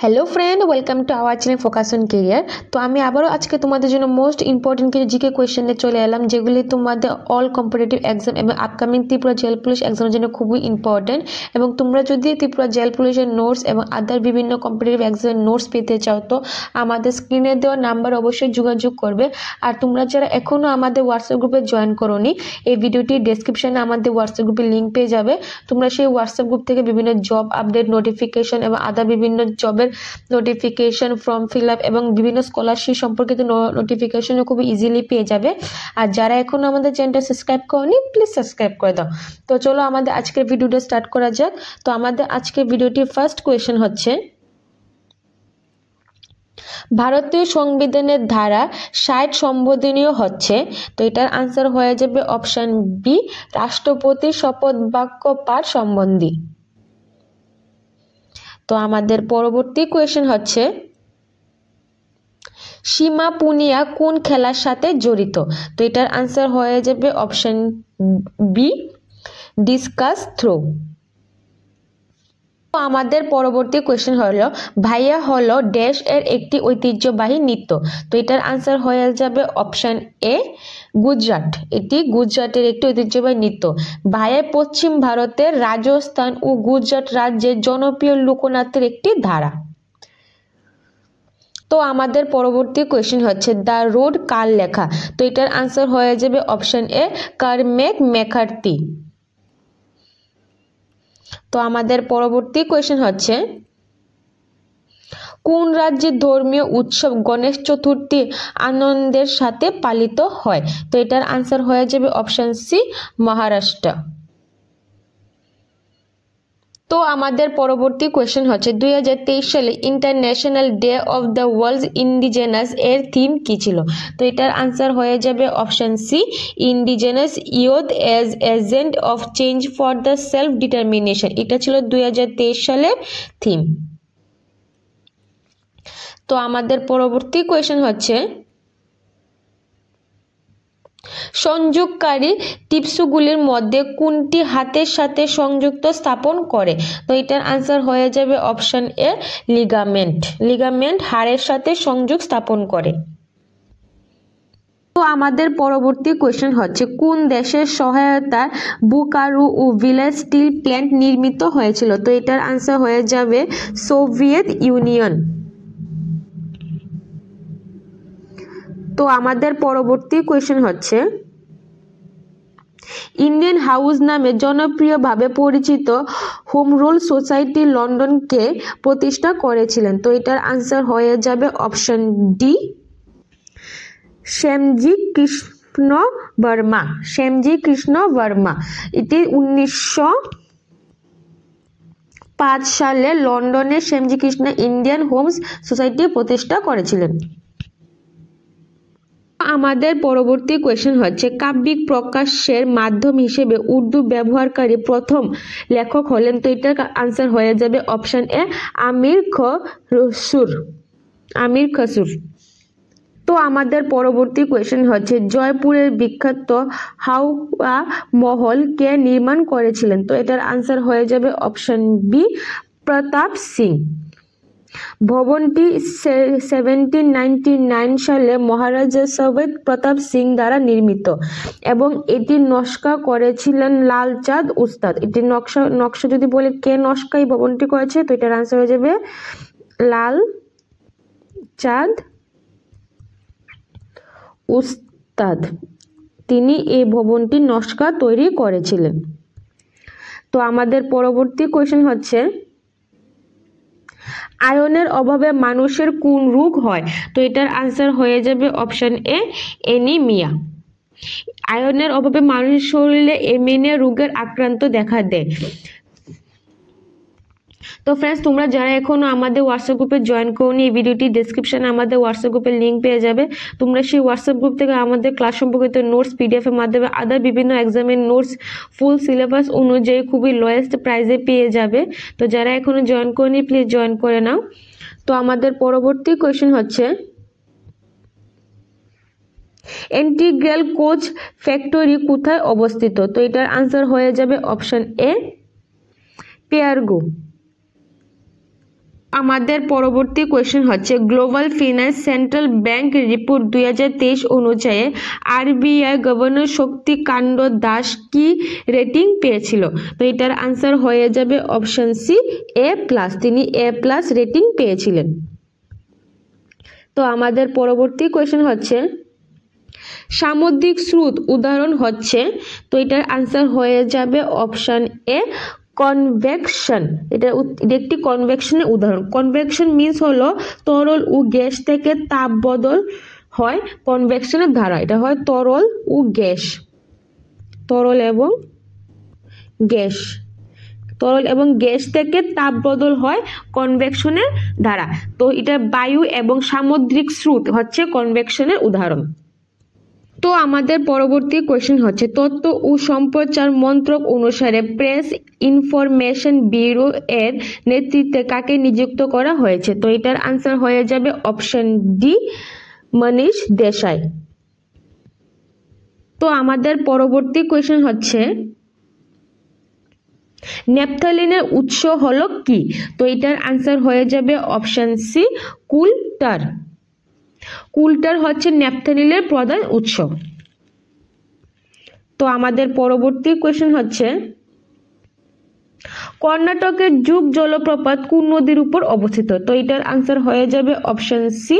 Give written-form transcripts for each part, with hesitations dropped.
Hello friend, welcome to our channel focus on career. তো আমি আবারও আজকে তোমাদের জন্য মোস্ট ইম্পর্টেন্ট কিছু জিকে কোয়েশ্চেনে চলে এলাম, যেগুলি তোমাদের অল কম্পিটিটিভ এক্সাম এবং আপকামিং ত্রিপুরা জেল পুলিশ এক্সামের জন্য খুবই ইম্পর্টেন্ট। এবং তোমরা যদি ত্রিপুরা জেল পুলিশের নোটস এবং আদার বিভিন্ন কম্পিটিটিভ এক্সামের নোটস পেতে চাও তো আমাদের স্ক্রিনে দেওয়া নাম্বার অবশ্যই যোগাযোগ করবে। আর তোমরা যারা এখনও আমাদের হোয়াটসঅ্যাপ গ্রুপে জয়েন করোনি, এই ভিডিওটির ডেসক্রিপশনে আমাদের হোয়াটসঅ্যাপ গ্রুপের লিঙ্ক পেয়ে যাবে। তোমরা সেই হোয়াটসঅ্যাপ গ্রুপ থেকে বিভিন্ন জব আপডেট, নোটিফিকেশন এবং আদার বিভিন্ন জবের নোটিফিকেশন, ফর্ম ফিল আপ এবং বিভিন্ন স্কলারশিপ সম্পর্কিত নোটিফিকেশনও খুব ইজিলি পেয়ে যাবে। আর যারা এখনো আমাদের চ্যানেলটা সাবস্ক্রাইব করনি, প্লিজ সাবস্ক্রাইব করে দাও। তো চলো আমাদের আজকের ভিডিওটা স্টার্ট করা যাক। তো আমাদের আজকের ভিডিওটির ফার্স্ট কোয়েশ্চেন হচ্ছে, ভারতীয় সংবিধানের ধারা 60 সম্বোধনীয় হচ্ছে। তো এটার আনসার হয়ে যাবে অপশন বি, রাষ্ট্রপতির শপথ বাক্য পাঠ সম্বন্ধী। তো আমাদের পরবর্তী কোয়েশ্চেন হচ্ছে, সীমা পুনিয়া কোন খেলার সাথে জড়িত? তো এটার আনসার হয়ে যাবে অপশন বি, ডিসকাস থ্রো। তো আমাদের পরবর্তী কোয়েশ্চেন হলো, ভাইয়া হলো ড্যাশ এর একটি ঐতিহ্যবাহী নৃত্য। তো এটার আনসার হয়ে যাবে অপশন এ, গুজরাট। এটি গুজরাটের একটি ঐতিহ্যবাহী নৃত্য। ভাইয়া পশ্চিম ভারতের রাজস্থান ও গুজরাট রাজ্যের জনপ্রিয় লোকনাট্যের একটি ধারা। তো আমাদের পরবর্তী কোয়েশ্চেন হচ্ছে, দ্য রোড কার লেখা? তো এটার আনসার হয়ে যাবে অপশন এ, কারমেক ম্যাকার্থি। তো আমাদের পরবর্তী কোয়েশ্চেন হচ্ছে, কোন রাজ্যের ধর্মীয় উৎসব গণেশ চতুর্থী আনন্দের সাথে পালিত হয়? তো এটার আনসার হয়ে যাবে অপশন সি, মহারাষ্ট্র। তো আমাদের পরবর্তী কোয়েশ্চেন হচ্ছে, 2023 সালে international day of the world indigenous এর থিম কি ছিল? তো এটার আনসার হয়ে যাবে option C, indigenous youth as agent of change for the self determination. এটা ছিল 2023 সালের থিম। তো আমাদের পরবর্তী কোয়েশ্চেন হচ্ছে, সংযোগকারী টিপসগুলির মধ্যে কোনটি হাতের সাথে সংযুক্ত স্থাপন করে? তো এটার আনসার হয়ে যাবে অপশন এ, লিগামেন্ট। লিগামেন্ট হাড়ের সাথে সংযোগ স্থাপন করে। তো আমাদের পরবর্তী কোয়েশ্চেন হচ্ছে, কোন দেশের সহায়তায় বুকারু ও ভিলেজ স্টিল প্ল্যান্ট নির্মিত হয়েছিল? তো এটার আনসার হয়ে যাবে সোভিয়েত ইউনিয়ন। তো আমাদের পরবর্তী কোয়েশ্চেন হচ্ছে, ইন্ডিয়ান হাউস নামে জনপ্রিয়ভাবে পরিচিত হোম রুল সোসাইটি লন্ডনকে প্রতিষ্ঠা করেছিলেন? তো এটার আনসার হয়ে যাবে অপশন ডি, শ্যামজি কৃষ্ণ বর্মা। শ্যামজি কৃষ্ণ বর্মা। এটি 1905 সালে লন্ডনে Shyamji Krishna Indian homes society প্রতিষ্ঠা করেছিলেন। আমাদের পরবর্তী কোয়েশ্চেন হচ্ছে, কাব্যিক প্রকাশের মাধ্যম হিসেবে উর্দু ব্যবহারকারী প্রথম লেখক হলেন? তো এটার আনসার হয়ে যাবে অপশন এ, আমির খসরু। আমির খসরু। তো আমাদের পরবর্তী কোয়েশ্চেন হচ্ছে, জয়পুরের বিখ্যাত হাওয়া মহল কে নির্মাণ করেছিলেন? তো এটার আনসার হয়ে যাবে অপশন বি, প্রতাপ সিং। ভবনটি 1799 সালে মহারাজা সৈয়দ প্রতাপ সিং দ্বারা নির্মিত এবং এটি নকশা করেছিলেন লালচাঁদ উস্তাদ। এটি নকশা যদি বলে কে নকশা এই ভবনটি করেছে, তো এটার আনসার হয়ে যাবে লালচাঁদ উস্তাদ। তিনি এই ভবনটি নকশা তৈরি করেছিলেন। তো আমাদের পরবর্তী কোয়েশ্চেন হচ্ছে, আয়রনের অভাবে মানুষের কোন রোগ হয়? তো এটার আনসার হয়ে যাবে অপশন এ, অ্যানিমিয়া। আয়রনের অভাবে মানুষের শরীরে অ্যানিমিয়া রোগের আক্রান্ত দেখা দেয়। তো ফ্রেন্ডস, তোমরা যারা এখনো আমাদের হোয়াটসঅ্যাপ গ্রুপে জয়েন করোনি, এই ভিডিওটি ডেসক্রিপশনে আমাদের হোয়াটসঅ্যাপ গ্রুপের লিঙ্ক পেয়ে যাবে। তোমরা সেই হোয়াটসঅ্যাপ গ্রুপ থেকে আমাদের ক্লাস সম্পর্কিত নোটস পিডিএফ এর মাধ্যমে আদার বিভিন্ন এক্সামের নোটস ফুল সিলেবাস অনুযায়ী খুবই লোয়েস্ট প্রাইসে পেয়ে যাবে। তো যারা এখনো জয়েন করোনি, প্লিজ জয়েন করে নাও। তো আমাদের পরবর্তী কোয়েশ্চেন হচ্ছে, ইন্টিগ্রাল কোচ ফ্যাক্টরি কোথায় অবস্থিত? তো এটার আনসার হয়ে যাবে অপশন এ, পেয়ারগো। আমাদের পরবর্তী কোয়েশ্চেন হচ্ছে global finance central bank report 2023 অনুযায়ী আরবিআই গভর্নর শক্তিকান্ত দাস কি রেটিং পেয়েছিল? তো এটার আনসার হয়ে যাবে অপশন সি A+। তিনি A+ রেটিং পেয়েছিলেন। তো আমাদের পরবর্তী কোয়েশ্চেন হচ্ছে সামুদ্রিক স্রোত উদাহরণ হচ্ছে, তো এটার আনসার হয়ে যাবে অপশন এ কনভেকশন। এটা একটি কনভেকশনের উদাহরণ। কনভেকশন মিন্স হলো তরল ও গ্যাস থেকে তাপ বদল হয় কনভেকশনের দ্বারা। এটা হয় তরল ও গ্যাস, তরল এবং গ্যাস, তরল এবং গ্যাস থেকে তাপ বদল হয় কনভেকশনের দ্বারা। তো এটা বায়ু এবং সামুদ্রিক স্রোত হচ্ছে কনভেকশনের উদাহরণ। তো আমাদের পরবর্তী কোয়েশ্চেন হচ্ছে তথ্য ও সম্প্রচার মন্ত্রক অনুসারে প্রেস ইনফরমেশন ব্যুরো এর নেতৃত্বে কাকে নিযুক্ত করা হয়েছে? তো এটার আনসার হয়ে যাবে অপশন ডি মনীষ দেশাই। তো আমাদের পরবর্তী কোয়েশ্চেন হচ্ছে ন্যাপথালিনের উৎস হলো কি? তো এটার আনসার হয়ে যাবে অপশন সি কুলটার। কুলটার হচ্ছে ন্যাপথালিনের প্রধান উৎস। তো আমাদের পরবর্তী কোয়েশ্চেন হচ্ছে কর্ণাটকের যুগ জলপ্রপাত কোন নদীর উপর অবস্থিত? তো এটার আনসার হয়ে যাবে অপশন সি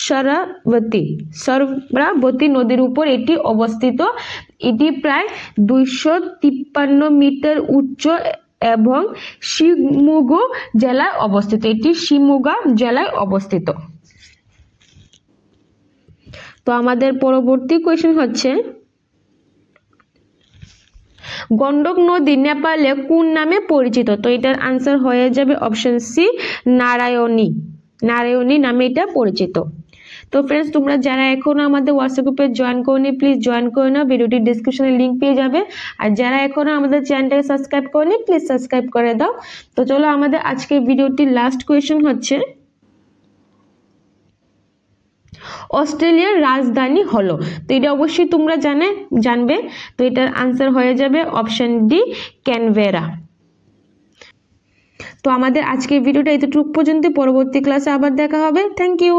শরাবতী নদীর উপর এটি অবস্থিত। এটি প্রায় 253 মিটার উচ্চ এবং শিমোগা জেলায় অবস্থিত। এটি শিমোগা জেলায় অবস্থিত। তো আমাদের পরবর্তী কোয়েশ্চেন হচ্ছে গন্ডক নদী নেপালে কোন নামে পরিচিত? তো এটার আনসার হয়ে যাবে অপশন সি নারায়ণী। নারায়ণী নামে এটা পরিচিত। তো ফ্রেন্ডস, তোমরা যারা এখনো আমাদের হোয়াটসঅ্যাপ গ্রুপে জয়েন করনি প্লিজ জয়েন করে নাও, ভিডিওটির ডেসক্রিপশনে লিংক পেয়ে যাবে। আর যারা এখনো আমাদের চ্যানেলটাকে সাবস্ক্রাইব করনি প্লিজ সাবস্ক্রাইব করে দাও। তো চলো আমাদের আজকের ভিডিওটির লাস্ট কোয়েশ্চেন হচ্ছে অস্ট্রেলিয়ার রাজধানী হলো? তো এটা অবশ্যই তোমরা জানবে। তো এটার আনসার হয়ে যাবে অপশন ডি ক্যানবেরা। তো আমাদের আজকের ভিডিওটা এতটুকু পর্যন্ত। পরবর্তী ক্লাসে আবার দেখা হবে। Thank you.